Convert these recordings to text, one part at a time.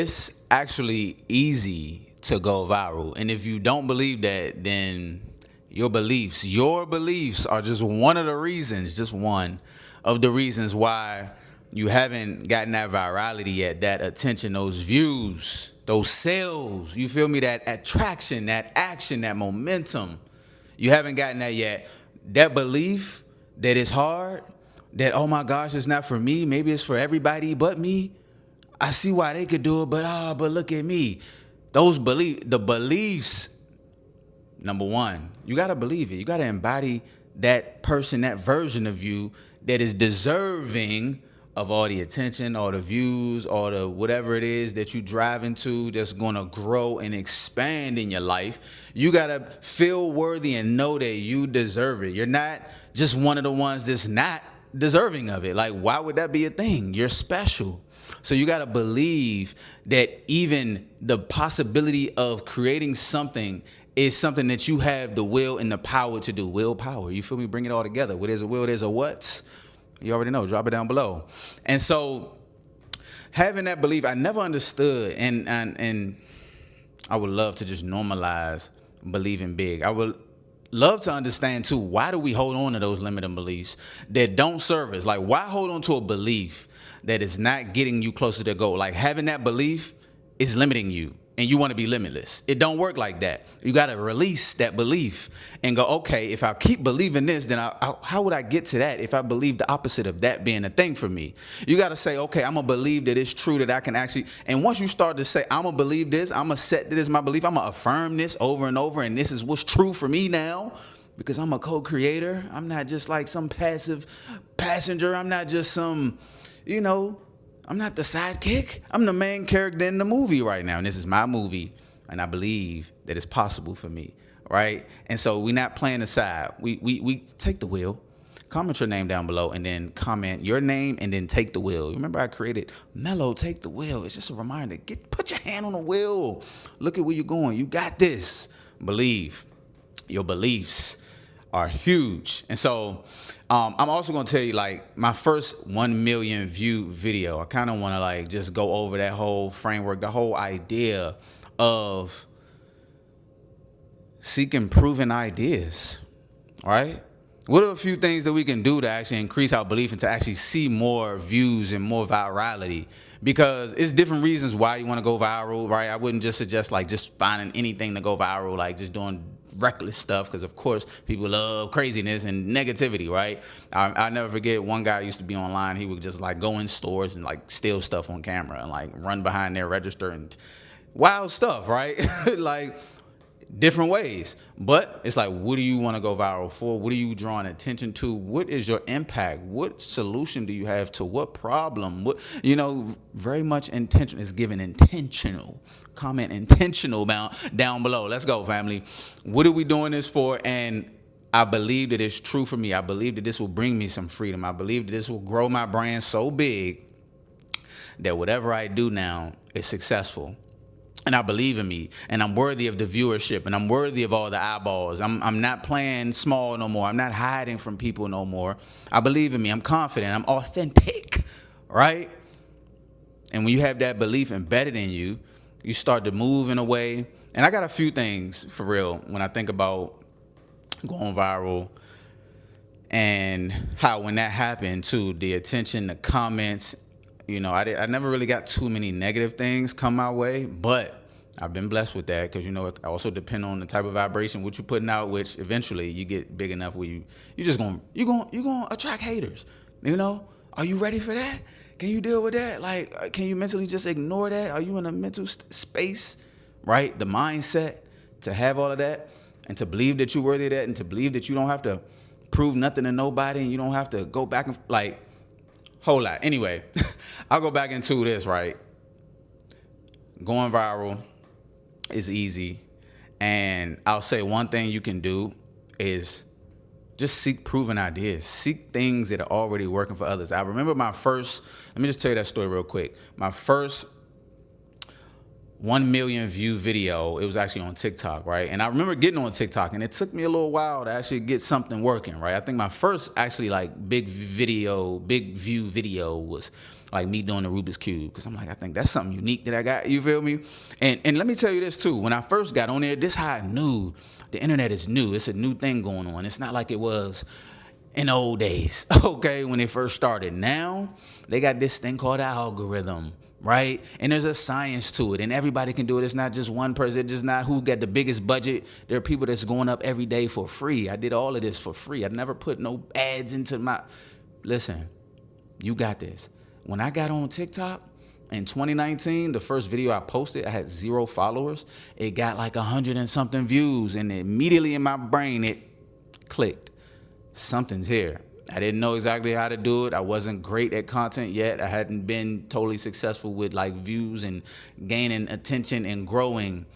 It's actually easy to go viral. And if you don't believe that, then your beliefs are just one of the reasons, just one of the reasons why you haven't gotten that virality yet, that attention, those views, those sales. You feel me? That attraction, that action, that momentum. You haven't gotten that yet. That belief that it's hard, that oh my gosh, it's not for me. Maybe it's for everybody but me. I see why they could do it, but look at me. The beliefs. Number one, you gotta believe it. You gotta embody that person, that version of you that is deserving of all the attention, all the views, all the whatever it is that you drive into that's gonna grow and expand in your life. You gotta feel worthy and know that you deserve it. You're not just one of the ones that's not deserving of it. Like, why would that be a thing? You're special. So you got to believe that even the possibility of creating something is something that you have the will and the power to do. Willpower. You feel me? Bring it all together. Where there's a will, there's a what? You already know. Drop it down below. And so having that belief, I never understood, and I would love to just normalize believing big. I would love to understand too, why do we hold on to those limiting beliefs that don't serve us? Like, why hold on to a belief that is not getting you closer to goal? Like, having that belief is limiting you and you want to be limitless. It don't work like that. You got to release that belief and go, okay, if I keep believing this, then how would I get to that if I believe the opposite of that being a thing for me? You got to say, okay, I'm going to believe that it's true, that I can actually, and once you start to say, I'm going to believe this, I'm going to set this my belief, I'm going to affirm this over and over, and this is what's true for me now, because I'm a co-creator. I'm not just like some passive passenger. I'm not just some, I'm not the sidekick. I'm the main character in the movie right now. And this is my movie. And I believe that it's possible for me. Right? And so we're not playing aside. We take the wheel. Comment your name down below and then comment your name and then take the wheel. Remember, I created Mellow Take the Wheel. It's just a reminder. Put your hand on the wheel. Look at where you're going. You got this. Believe. Your beliefs are huge. And so I'm also going to tell you, like, my first 1 million view video, I kind of want to like just go over that whole framework, the whole idea of seeking proven ideas, right? What are a few things that we can do to actually increase our belief and to actually see more views and more virality? Because it's different reasons why you want to go viral, right? I wouldn't just suggest like just finding anything to go viral, like just doing reckless stuff, because of course people love craziness and negativity, right? I'll never forget one guy used to be online. He would just like go in stores and like steal stuff on camera and like run behind their register and wild stuff, right? Like different ways. But it's like, what do you want to go viral for? What are you drawing attention to? What is your impact? What solution do you have to what problem? What, very much intentional. It's given intentional. Comment intentional down below. Let's go, family. What are we doing this for? And I believe that it's true for me. I believe that this will bring me some freedom. I believe that this will grow my brand so big that whatever I do now is successful. And I believe in me, and I'm worthy of the viewership, and I'm worthy of all the eyeballs. I'm not playing small no more. I'm not hiding from people no more. I believe in me. I'm confident. I'm authentic, right? And when you have that belief embedded in you, you start to move in a way. And I got a few things for real when I think about going viral and how when that happened too, the attention, the comments, I never really got too many negative things come my way, but I've been blessed with that because, it also depend on the type of vibration, what you're putting out, which eventually you get big enough where you're going to attract haters. Are you ready for that? Can you deal with that? Like, can you mentally just ignore that? Are you in a mental space, right? The mindset to have all of that and to believe that you're worthy of that and to believe that you don't have to prove nothing to nobody and you don't have to go back and like, whole lot. Anyway, I'll go back into this, right? Going viral is easy. And I'll say one thing you can do is just seek proven ideas. Seek things that are already working for others. I remember let me just tell you that story real quick. My first 1 million view video, it was actually on TikTok, right? And I remember getting on TikTok, and it took me a little while to actually get something working, right? I think my first actually like big view video was like me doing the Rubik's Cube, because I'm like, I think that's something unique that I got, you feel me? And let me tell you this too, when I first got on there, this how I knew the internet is new. It's a new thing going on. It's not like it was in the old days, okay, when it first started. Now, they got this thing called algorithm, right? And there's a science to it, and everybody can do it. It's not just one person. It's just not who got the biggest budget. There are people that's going up every day for free. I did all of this for free. I never put no ads into my... Listen, you got this. When I got on TikTok in 2019, the first video I posted, I had 0 followers. It got like 100 and something views, and immediately in my brain, it clicked. Something's here. I didn't know exactly how to do it. I wasn't great at content yet. I hadn't been totally successful with like views and gaining attention and growing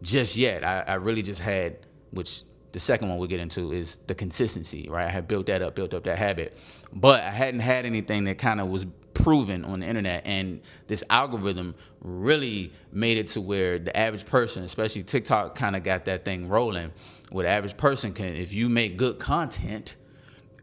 just yet. I really just had, which the second one we'll get into is the consistency, right? I had built up that habit, but I hadn't had anything that kind of was proven on the internet. And this algorithm really made it to where the average person, especially TikTok, kind of got that thing rolling, where the average person can, if you make good content,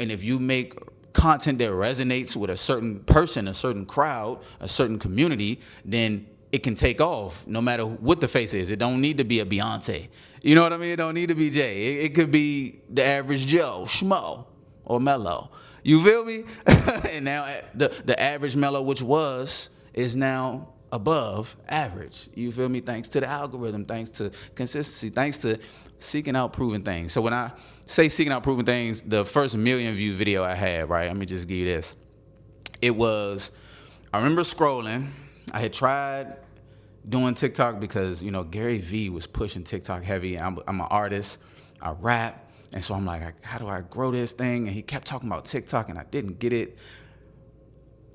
and if you make content that resonates with a certain person, a certain crowd, a certain community, then it can take off no matter what the face is. It don't need to be a Beyonce. You know what I mean? It don't need to be Jay. It could be the average Joe, Schmo, or Mello. You feel me? And now the average Mello, which is now above average. You feel me? Thanks to the algorithm, thanks to consistency, thanks to seeking out proven things. So when I say seeking out proven things, the first 1 million view video I had, right? Let me just give you this. It was, I remember scrolling. I had tried doing TikTok because, you know, Gary Vee was pushing TikTok heavy. I'm an artist. I rap. And so I'm like, how do I grow this thing? And he kept talking about TikTok, and I didn't get it.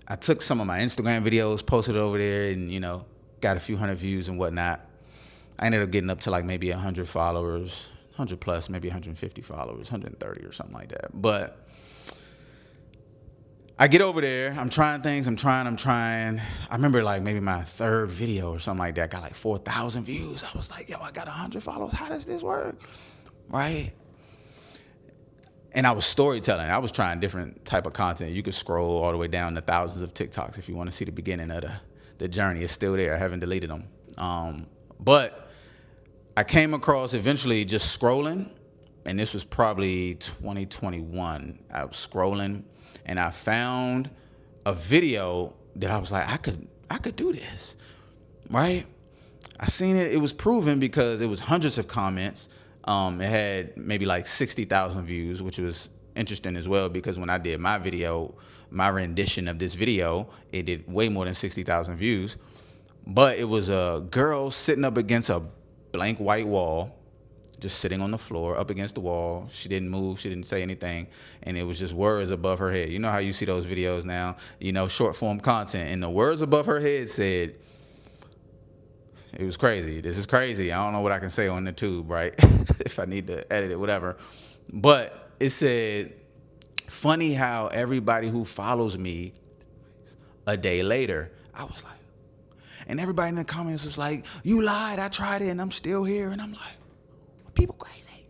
I took some of my Instagram videos, posted it over there, and, you know, got a few hundred views and whatnot. I ended up getting up to like maybe 100 followers, 100 plus, maybe 150 followers, 130 or something like that. But I get over there, I'm trying things, I'm trying. I remember like maybe my third video or something like that got like 4,000 views. I was like, yo, I got 100 followers. How does this work? Right? And I was storytelling. I was trying different type of content. You could scroll all the way down to thousands of TikToks if you want to see the beginning of the journey. It's still there. I haven't deleted them. But I came across eventually just scrolling, and this was probably 2021. I was scrolling, and I found a video that I was like, I could do this, right? I seen it. It was proven because it was hundreds of comments. It had maybe like 60,000 views, which was interesting as well, because when I did my video, my rendition of this video, it did way more than 60,000 views. But it was a girl sitting up against a blank white wall, just sitting on the floor up against the wall. She didn't move. She didn't say anything. And it was just words above her head. You know how you see those videos now, you know, short form content. And the words above her head said, it was crazy. This is crazy. I don't know what I can say on the tube, right? If I need to edit it, whatever. But it said, funny how everybody who follows me a day later, I was like, and everybody in the comments was like, you lied, I tried it, and I'm still here. And I'm like, people crazy,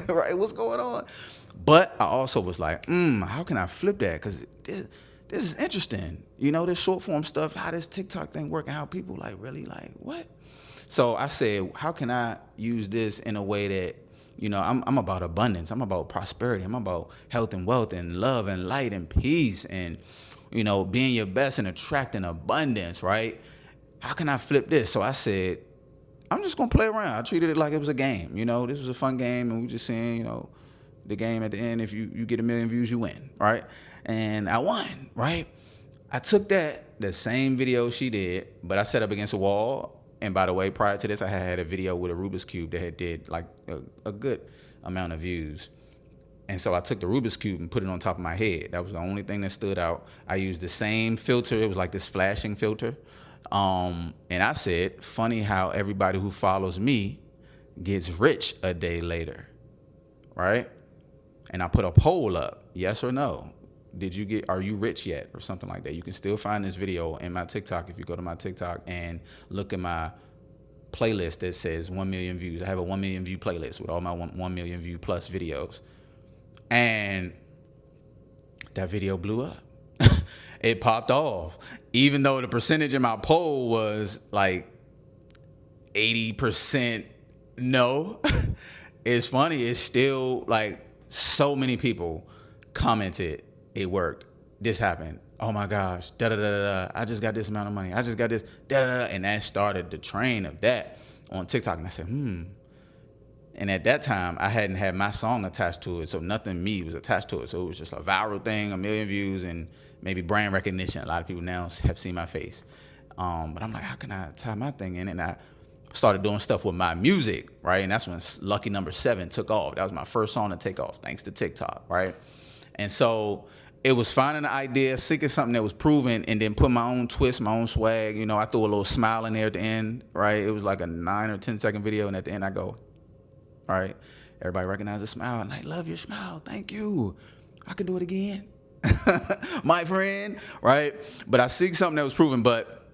right? What's going on? But I also was like, how can I flip that? Because this is interesting. You know, this short form stuff, how this TikTok thing work, and how people like really like, what? So I said, how can I use this in a way that, you know, I'm about abundance. I'm about prosperity. I'm about health and wealth and love and light and peace and, you know, being your best and attracting abundance, right? How can I flip this? So I said, I'm just going to play around. I treated it like it was a game. You know, this was a fun game, and we just saying, you know, the game at the end, if you get 1 million views, you win, right? And I won, right? I took the same video she did, but I set up against a wall. And by the way, prior to this, I had a video with a Rubik's Cube that had did like a good amount of views. And so I took the Rubik's Cube and put it on top of my head. That was the only thing that stood out. I used the same filter. It was like this flashing filter. And I said, funny how everybody who follows me gets rich a day later, right? And I put a poll up, yes or no. Are you rich yet? Or something like that. You can still find this video in my TikTok if you go to my TikTok and look at my playlist that says 1 million views. I have a 1 million view playlist with all my 1 million view plus videos. And that video blew up. it popped off. Even though the percentage in my poll was like 80% no, it's funny. It's still like so many people commented it worked. This happened. Oh my gosh. Da da da da. I just got this amount of money. I just got this. Da da da. And that started the train of that on TikTok. And I said, And at that time, I hadn't had my song attached to it, so nothing me was attached to it. So it was just a viral thing, 1 million views, and maybe brand recognition. A lot of people now have seen my face. But I'm like, how can I tie my thing in? And I started doing stuff with my music, right? And that's when Lucky Number 7 took off. That was my first song to take off, thanks to TikTok, right? And so it was finding an idea, seeking something that was proven, and then put my own twist, my own swag. You know, I threw a little smile in there at the end, right? It was like a 9 or 10 second video, and at the end I go, all right, everybody recognize the smile, and I love your smile, thank you. I can do it again, my friend, right? But I seek something that was proven, but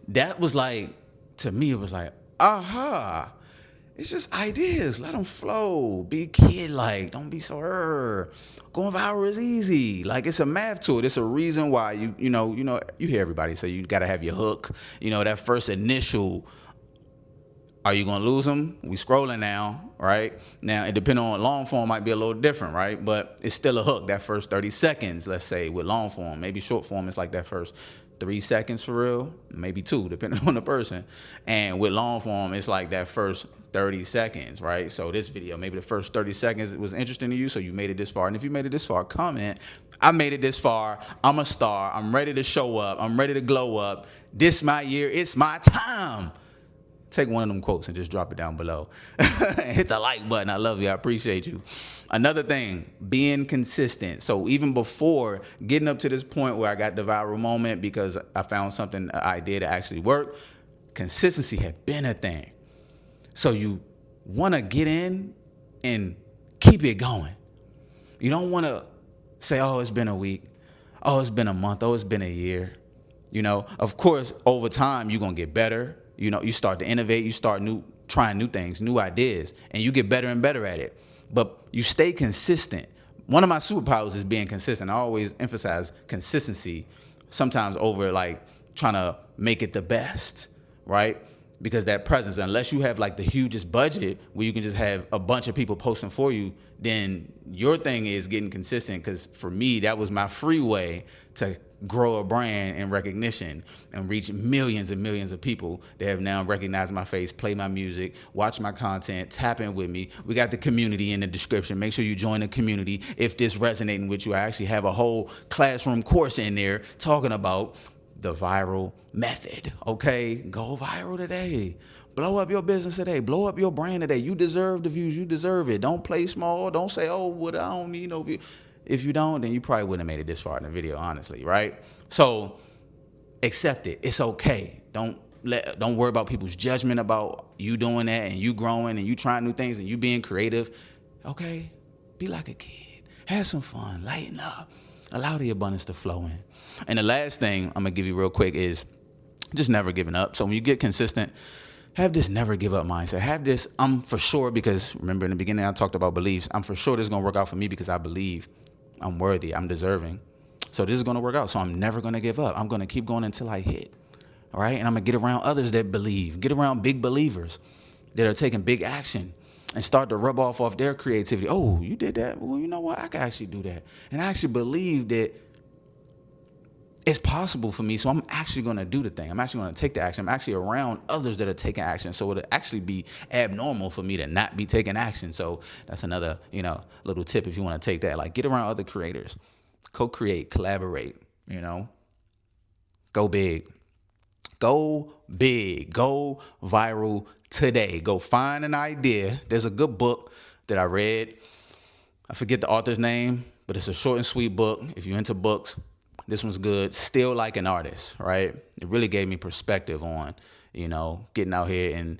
that was like, to me, it was like, aha, it's just ideas. Let them flow. Be kid-like. Don't be so, going viral is easy. Like, it's a math tool. It's a reason why you hear everybody say you got to have your hook. You know, that first initial, are you going to lose them? We scrolling now, right? Now, it depending on long form might be a little different, right? But it's still a hook, that first 30 seconds, let's say, with long form. Maybe short form, it's like that first 3 seconds for real, maybe 2, depending on the person. And with long form, it's like that first 30 seconds, right? So this video, maybe the first 30 seconds was interesting to you, so you made it this far. And if you made it this far, comment, I made it this far, I'm a star, I'm ready to show up, I'm ready to glow up. This my year, it's my time. Take one of them quotes and just drop it down below. Hit the like button. I love you. I appreciate you. Another thing, being consistent. So even before getting up to this point where I got the viral moment because I found something, an idea that actually worked, consistency had been a thing. So you want to get in and keep it going. You don't want to say, oh, it's been a week. Oh, it's been a month. Oh, it's been a year. You know, of course, over time, you're going to get better. You know, you start to innovate, you start trying new things, new ideas, and you get better and better at it. But you stay consistent. One of my superpowers is being consistent. I always emphasize consistency, sometimes over like trying to make it the best, right? Because that presence, unless you have like the hugest budget where you can just have a bunch of people posting for you, then your thing is getting consistent. Because for me, that was my free way to grow a brand and recognition and reach millions and millions of people that have now recognized my face, play my music, watch my content, tap in with me. We got the community in the description. Make sure you join the community if this resonating with you. I actually have a whole classroom course in there talking about the viral method. Okay, go viral today. Blow up your business today. Blow up your brand today. You deserve the views. You deserve it. Don't play small. Don't say, oh, what, I don't need no views. If you don't, then you probably wouldn't have made it this far in the video, honestly, right? So accept it. It's okay. Don't worry about people's judgment about you doing that and you growing and you trying new things and you being creative. Okay, be like a kid. Have some fun. Lighten up. Allow the abundance to flow in. And the last thing I'm gonna give you real quick is just never giving up. So when you get consistent, have this never give up mindset. Have this, I'm for sure, because remember in the beginning I talked about beliefs. I'm for sure this is gonna work out for me because I believe I'm worthy, I'm deserving. So this is gonna work out. So I'm never gonna give up. I'm gonna keep going until I hit. All right. And I'm gonna get around others that believe, get around big believers that are taking big action and start to rub off their creativity. Oh, you did that? Well, you know what? I can actually do that. And I actually believe that it's possible for me. So I'm actually going to do the thing. I'm actually going to take the action. I'm actually around others that are taking action. So it'll actually be abnormal for me to not be taking action. So that's another, little tip if you want to take that. Like, get around other creators, co-create, collaborate, go big. Go big, go viral today. Go find an idea. There's a good book that I read. I forget the author's name, but it's a short and sweet book. If you're into books, this one's good. Still Like an Artist, right? It really gave me perspective on, getting out here, and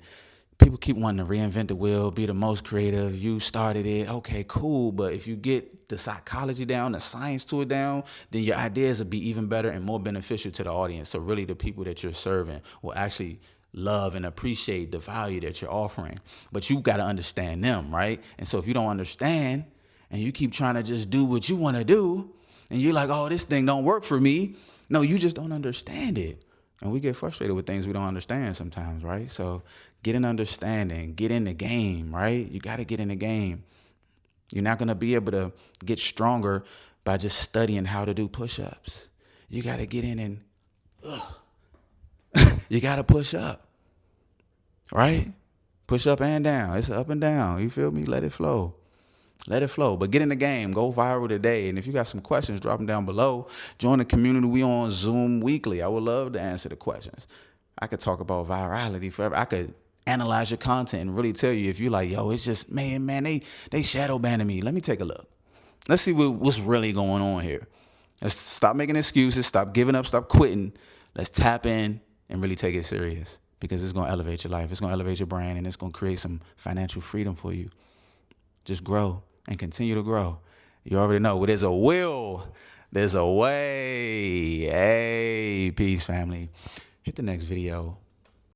people keep wanting to reinvent the wheel, be the most creative. You started it. Okay, cool. But if you get the psychology down, the science to it down, then your ideas will be even better and more beneficial to the audience. So really the people that you're serving will actually love and appreciate the value that you're offering. But you got to understand them, right? And so if you don't understand and you keep trying to just do what you want to do, and you're like, oh, this thing don't work for me, No, you just don't understand it. And we get frustrated with things we don't understand sometimes, right? So get an understanding, get in the game, right? You got to get in the game. You're not going to be able to get stronger by just studying how to do push-ups. You got to get in and you got to push up, right? Push up and down. It's up and down. You feel me? Let it flow. Let it flow. But get in the game. Go viral today. And if you got some questions, drop them down below. Join the community. We on Zoom weekly. I would love to answer the questions. I could talk about virality forever. I could analyze your content and really tell you if you like, yo, it's just, man, they shadow banning me. Let me take a look. Let's see what's really going on here. Let's stop making excuses. Stop giving up. Stop quitting. Let's tap in and really take it serious, because it's going to elevate your life. It's going to elevate your brand, and it's going to create some financial freedom for you. Just grow and continue to grow. You already know, there's a will, there's a way. Hey, peace, family. Hit the next video.